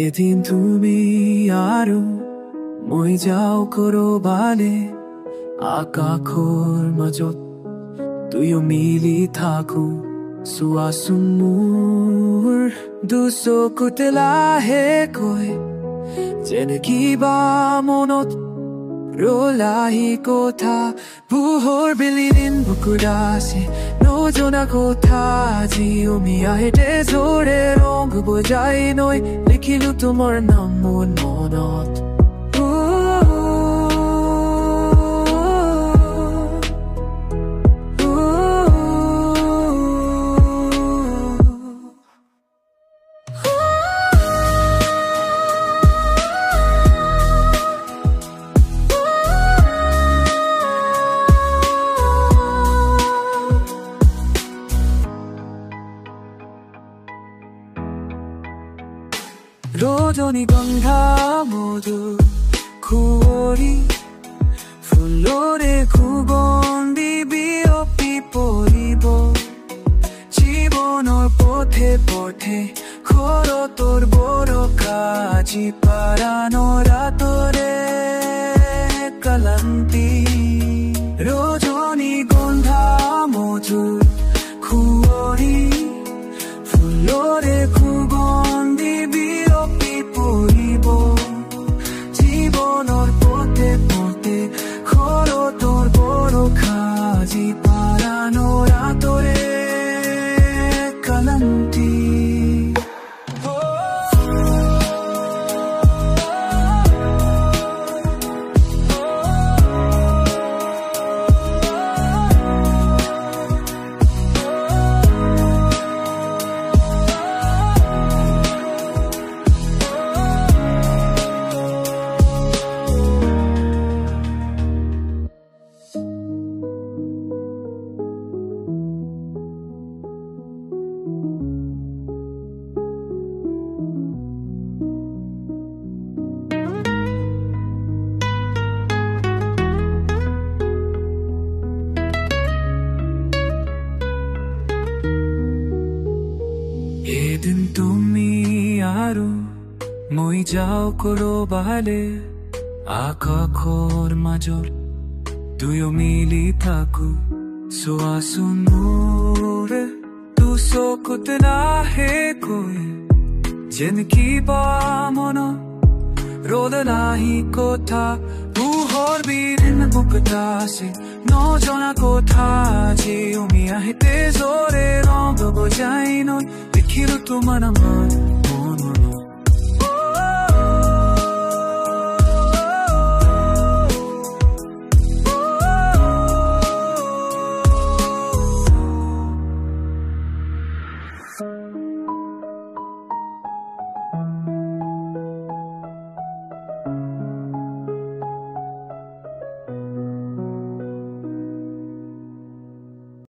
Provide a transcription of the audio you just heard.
এদিন তুমি আৰু মই যাওঁ কৰবালে আকাশৰ মাজত দুয়ো মিলি থাকো চোৱাচোন মোৰ দুচকুত লাহেকৈ যেন কিবা মনত ৰলাহি কথা পোহৰ বেলি দিন বুকুত আছে নজনা কথা আজি আমি আহেতে জোৰে ৰং বজাই নৈ লিখিলো তোমাৰ নাম মোৰ মনত ৰজনীগন্ধা মধুৰ কুঁৱৰী ফুলৰে সুগন্ধি বিয়পি পৰিব জীৱনৰ পথে পথে খৰতৰ বৰষা আজি পাৰানৰ আঁতৰে কালান্তি ৰজনীগন্ধা মধুৰ কুঁৱৰী ফুলৰে সুগন্ধি জীবনৰ পথে পথে খৰতৰ বৰষা আজি পাৰানৰ আঁতৰে কালান্তি এদিন তুমি আৰু মই যাওঁ কৰবালে আকাশৰ মাজত দুয়ো মিলি থাকো চোৱাচোন মোৰ দুচকুত লাহেকৈ যেন কিবা মনত ৰলাহি কথা পোহৰ বিৰিন বুকুত আছে নজনা কথা আজি আমি আহেতে জোৰে ৰং বজাই নৈ লিখিলো তোমাৰ নাম